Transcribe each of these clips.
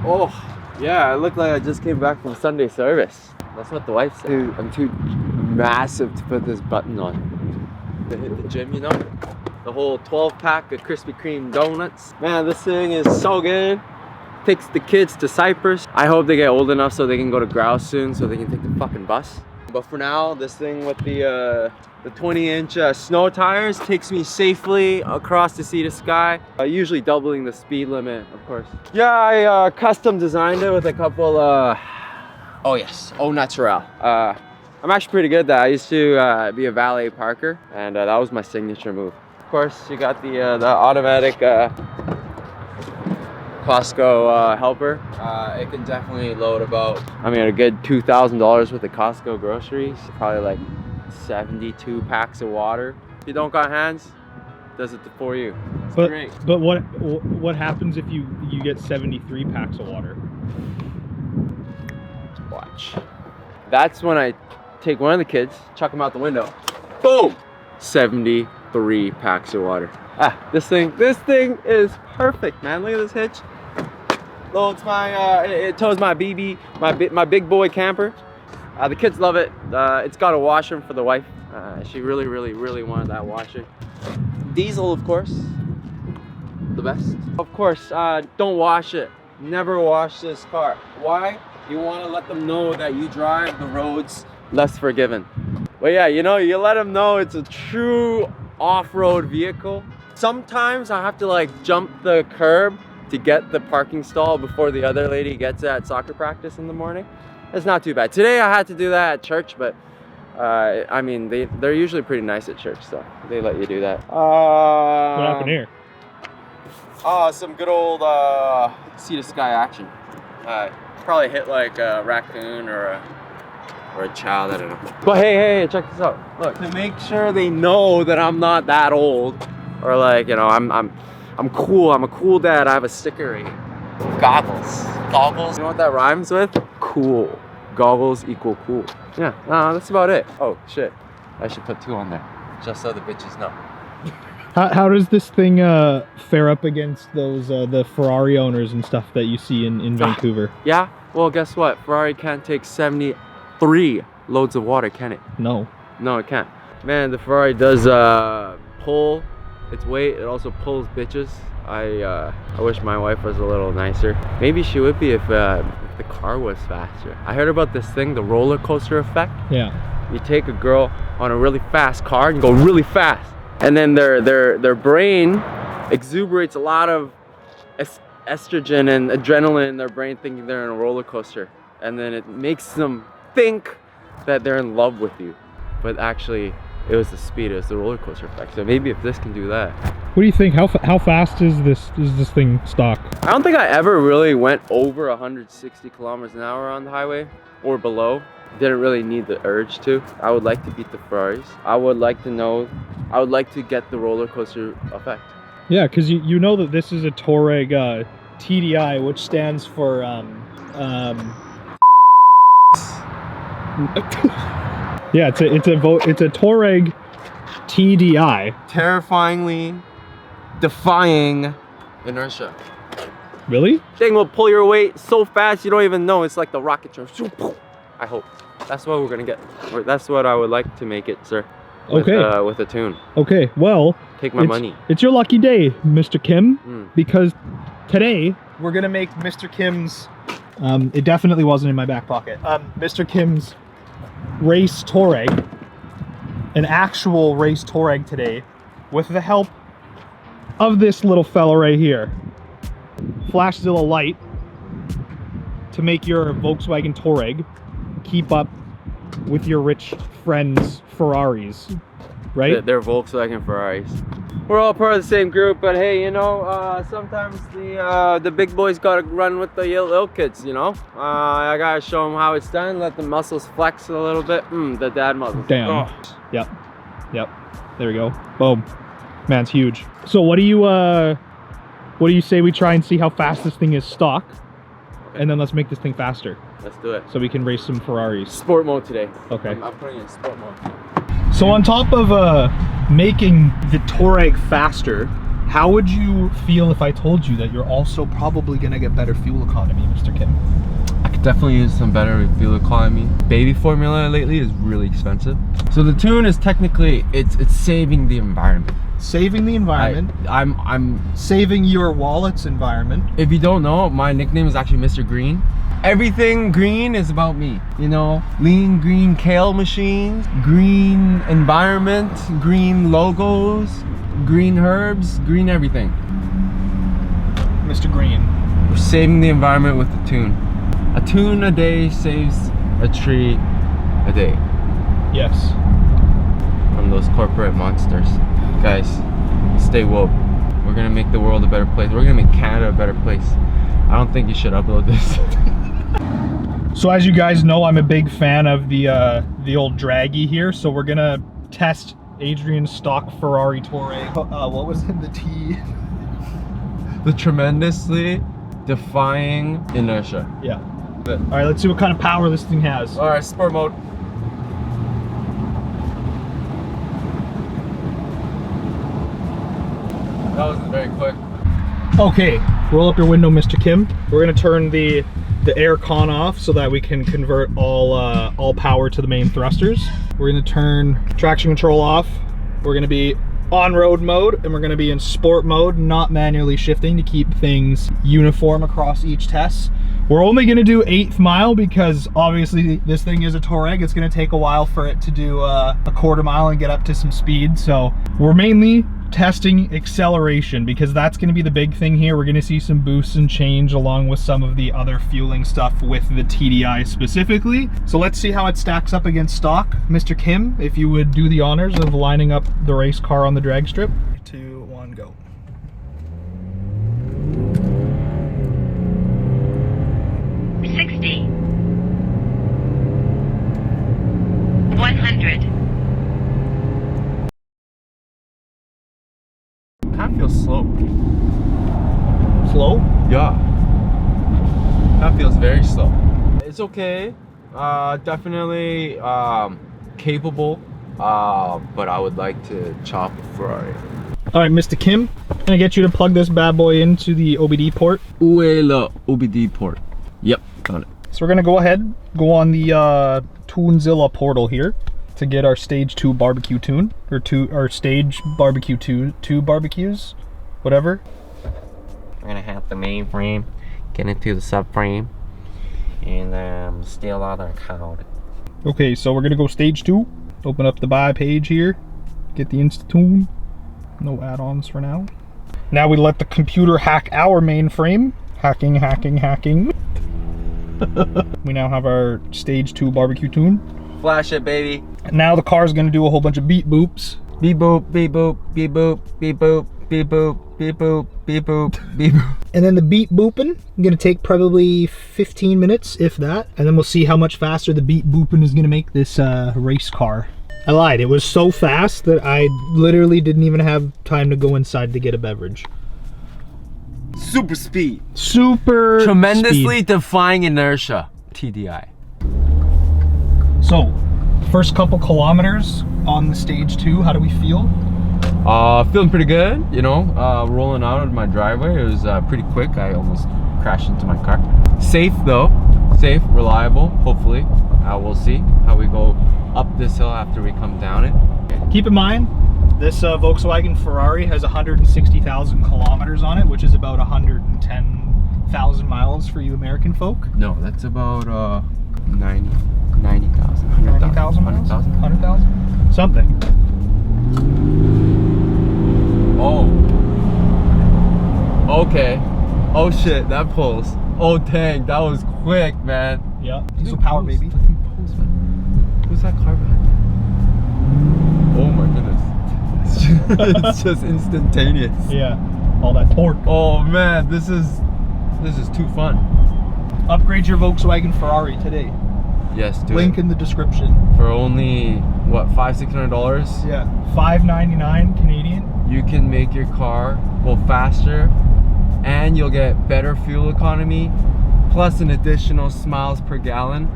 Oh, yeah, I look like I just came back from Sunday service. That's what the wife said. Dude, I'm too massive to put this button on. To hit the gym, you know? The whole 12-pack of Krispy Kreme donuts. Man, this thing is so good. Takes the kids to Cyprus. I hope they get old enough so they can go to Grouse soon so they can take the fucking bus. But for now, this thing with the 20-inch snow tires takes me safely across the sea to sky, usually doubling the speed limit, of course. Yeah, I custom designed it with a couple, oh yes, au naturel. I'm actually pretty good at that. I used to be a valet parker, and that was my signature move. Of course, you got the automatic Costco helper. It can definitely load about, I mean, a good $2,000 worth of Costco groceries. Probably like 72 packs of water. If you don't got hands, it does it for you. It's great. But what happens if you get 73 packs of water? Watch. That's when I take one of the kids, chuck him out the window. Boom! 73 packs of water. Ah, this thing is perfect, man. Look at this hitch. Loads my, it tows my BB, my big boy camper. The kids love it. It's got a washer for the wife. She really wanted that washer. Diesel, of course. The best. Of course, don't wash it. Never wash this car. Why? You want to let them know that you drive the roads less forgiven. But yeah, you know, you let them know it's a true off-road vehicle. Sometimes I have to like jump the curb to get the parking stall before the other lady gets at soccer practice in the morning. It's not too bad. Today I had to do that at church, but I mean, they're usually pretty nice at church, so they let you do that. What happened here? Some good old sea to sky action. Probably hit like a raccoon or a child, I don't know. But hey, check this out. Look, to make sure they know that I'm not that old, or like, you know, I'm cool. I'm a cool dad. I have a sticker right here. Goggles. You know what that rhymes with? Cool. Goggles equal cool. Yeah, that's about it. Oh shit, I should put 2 on there, just so the bitches know. How does this thing fare up against those the Ferrari owners and stuff that you see in Vancouver? Yeah, well, guess what? Ferrari can't take 73 loads of water, can it? No, it can't. Man, the Ferrari does pull its weight. It also pulls bitches. I wish my wife was a little nicer. Maybe she would be if the car was faster. I heard about this thing, the roller coaster effect. Yeah. You take a girl on a really fast car and go really fast, and then their brain exuberates a lot of estrogen and adrenaline in their brain, thinking they're in a roller coaster, and then it makes them think that they're in love with you, but actually it was the speed, it was the roller coaster effect. So maybe if this can do that. What do you think? How fast is this thing stock? I don't think I ever really went over 160 kilometers an hour on the highway or below. Didn't really need the urge to. I would like to beat the Ferraris. I would like to get the roller coaster effect. Yeah, because you know that this is a Touareg TDI, which stands for yeah, it's a Touareg TDI. Terrifyingly defying inertia. Really? Thing will pull your weight so fast you don't even know. It's like the rocket ship. I hope. That's what we're gonna get. Or that's what I would like to make it, sir. Okay. With a tune. Okay, well, take my money. It's your lucky day, Mr. Kim, because today we're gonna make Mr. Kim's. It definitely wasn't in my back pocket. Mr. Kim's race Touareg, an actual race Touareg today, with the help of this little fella right here. Flashzilla light to make your Volkswagen Touareg keep up with your rich friends' Ferraris, right? They're Volkswagen Ferraris. We're all part of the same group, but hey, you know, sometimes the big boys gotta run with the little kids, you know? I gotta show them how it's done, let the muscles flex a little bit. The dad muscles. Damn. Oh. Yep. There we go. Boom. Man's huge. So what do you say we try and see how fast this thing is stock? And then let's make this thing faster. Let's do it. So we can race some Ferraris. Sport mode today. Okay. I'm putting it in sport mode. So on top of making the Touareg faster, How would you feel if I told you that you're also probably gonna get better fuel economy, Mr. Kim? I could definitely use some better fuel economy. Baby formula lately is really expensive. So the tune is technically, it's saving the environment. Saving the environment. I'm saving your wallet's environment. If you don't know, my nickname is actually Mr. Green. Everything green is about me. You know, lean green kale machines, green environment, green logos, green herbs, green everything. Mr. Green. We're saving the environment with the tune. A tune a day saves a tree a day. Yes. From those corporate monsters. Guys, stay woke. We're gonna make the world a better place. We're gonna make Canada a better place. I don't think you should upload this. So as you guys know, I'm a big fan of the old draggy here. So we're gonna test Adrian's stock Ferrari Touareg. What was in the T? The tremendously defying inertia. Yeah. All right, let's see what kind of power this thing has. All right, sport mode. That was very quick. Okay, roll up your window, Mr. Kim. We're gonna turn the air con off so that we can convert all power to the main thrusters. We're gonna turn traction control off. We're gonna be on-road mode, and we're gonna be in sport mode, not manually shifting, to keep things uniform across each test. We're only gonna do 1/8 mile because obviously this thing is a Touareg. It's gonna take a while for it to do a 1/4 mile and get up to some speed. So we're mainly testing acceleration because that's going to be the big thing here. We're going to see some boosts and change along with some of the other fueling stuff with the TDI specifically. So let's see how it stacks up against stock. Mr. Kim, if you would do the honors of lining up the race car on the drag strip. 3, 2, 1, go. $60, $100. Kind of feels slow. Slow? Yeah. That feels very slow. It's okay. Definitely capable. But I would like to chop a Ferrari. All right, Mr. Kim, can I get you to plug this bad boy into the OBD port? Où est le OBD port? Yep, got it. So we're gonna go ahead, go on the Tunezilla portal here to get our stage 2 barbecue tune, or stage barbecue 2 barbecues, whatever. We're gonna have the main frame, get into the subframe, and steal all their code. Okay, so we're gonna go stage 2, open up the buy page here, get the Insta-Tune, no add-ons for now. Now we let the computer hack our mainframe. Hacking, hacking, hacking. We now have our stage 2 barbecue tune. Flash it, baby. Now the car's gonna do a whole bunch of beep boops. Beep boop, beep boop, beep boop, beep boop, beep boop, beep boop, beep boop, beep boop. And then the beep booping, gonna take probably 15 minutes, if that. And then we'll see how much faster the beep booping is gonna make this race car. I lied, it was so fast that I literally didn't even have time to go inside to get a beverage. Super speed. Super Tremendously speed. defying inertia. TDI. So, first couple kilometers on the stage 2, how do we feel? Feeling pretty good, you know, rolling out of my driveway. It was pretty quick. I almost crashed into my car. Safe though, safe, reliable, hopefully. We'll see how we go up this hill after we come down it. Keep in mind, this Volkswagen Ferrari has 160,000 kilometers on it, which is about 110,000 miles for you American folk. No, that's about 90,000. 90,000 miles? 100,000? Something. Oh. Okay. Oh shit, that pulls. Oh dang, that was quick, man. Yeah. Diesel power, baby. That thing pulls, man. Who's that car behind me? Oh my goodness. It's just instantaneous. Yeah. All that torque. Oh man, this is too fun. Upgrade your Volkswagen Ferrari today. Yes, do Link it. in the description. For only what, $500-$600? Yeah. $599 Canadian. You can make your car go faster, and you'll get better fuel economy, plus an additional miles per gallon.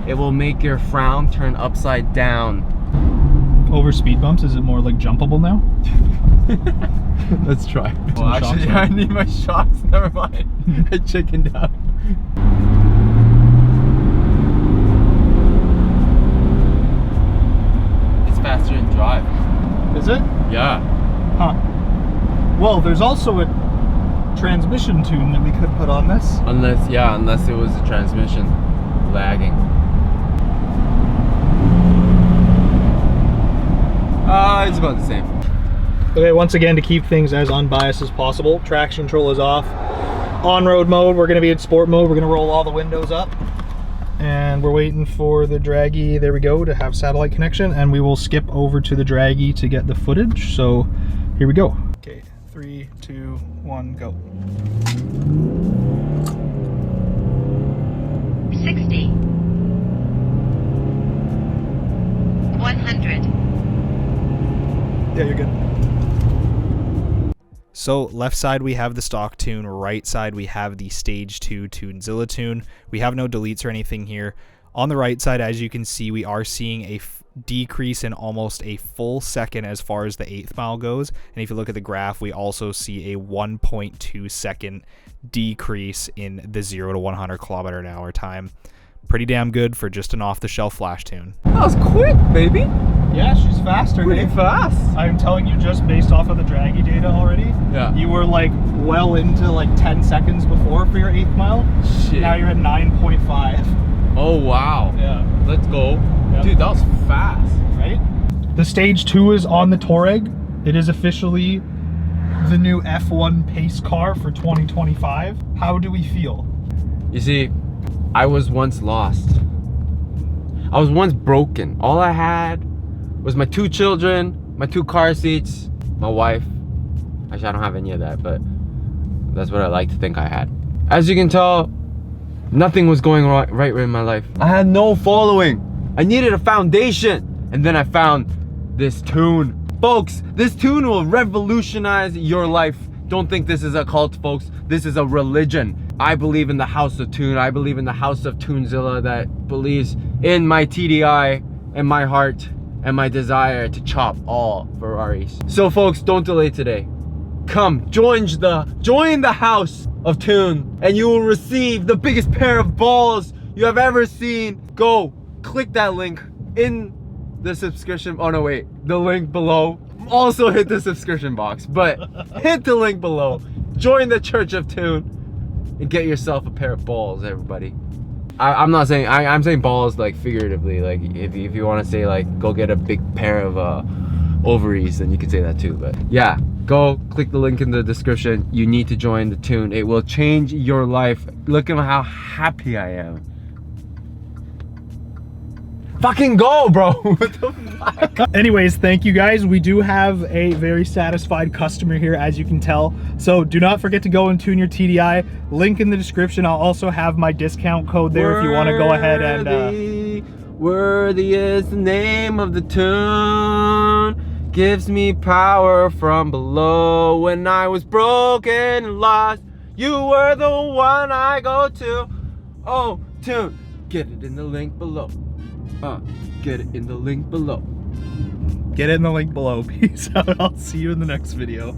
It will make your frown turn upside down. Over speed bumps, is it more like jumpable now? Let's try. Put Well, some actually, shocks I on. need my shocks. Never mind. I chickened out. It's faster in drive. Is it? Yeah. Huh. Well, there's also a transmission tune that we could put on this. Unless it was the transmission lagging. It's about the same. Okay, once again, to keep things as unbiased as possible, traction control is off. On-road mode, we're gonna be in sport mode. We're gonna roll all the windows up. And we're waiting for the Draggy, there we go, to have satellite connection. And we will skip over to the Draggy to get the footage. So here we go. Okay, 3, 2, 1, go. 60, 100. Yeah, you're good. So left side we have the stock tune, right side we have the stage 2 Tunezilla tune. We have no deletes or anything here. On the right side, as you can see, we are seeing a decrease in almost a full second as far as the 8th mile goes. And if you look at the graph, we also see a 1.2 second decrease in the 0 to 100 km/h time. Pretty damn good for just an off-the-shelf flash tune. That was quick, baby. Yeah, she's faster. Pretty fast. I'm telling you, just based off of the Draggy data already, Yeah. you were like well into like 10 seconds before for your 8th mile. Shit. Now you're at 9.5. Oh wow. Yeah. Let's go. Yep. Dude, that was fast. Right? The stage 2 is on the Touareg. It is officially the new F1 pace car for 2025. How do we feel? You see, I was once lost. I was once broken. All I had was my 2 children, my 2 car seats, my wife. Actually, I don't have any of that, but that's what I like to think I had. As you can tell, nothing was going right in my life. I had no following. I needed a foundation. And then I found this tune. Folks, this tune will revolutionize your life. Don't think this is a cult, folks. This is a religion. I believe in the house of tune. I believe in the house of Tunezilla that believes in my TDI and my heart and my desire to chop all Ferraris. So folks, don't delay today. Come, join the house of tune and you will receive the biggest pair of balls you have ever seen. Go, click that link in the subscription. Oh no, wait, the link below. Also hit the subscription box, but hit the link below. Join the Church of Tune and get yourself a pair of balls, everybody. I'm not saying, I'm saying balls like figuratively. Like if you want to say like go get a big pair of ovaries, then you can say that too. But yeah, go click the link in the description. You need to join the tune. It will change your life. Look at how happy I am. Fucking go, bro. What the fuck? Anyways, thank you guys. We do have a very satisfied customer here, as you can tell. So do not forget to go and tune your TDI. Link in the description. I'll also have my discount code there if you want to go ahead and... Worthy is the name of the tune. Gives me power from below. When I was broken and lost, you were the one I go to. Oh, tune. Get it in the link below. Get it in the link below. Get it in the link below. Peace out. I'll see you in the next video.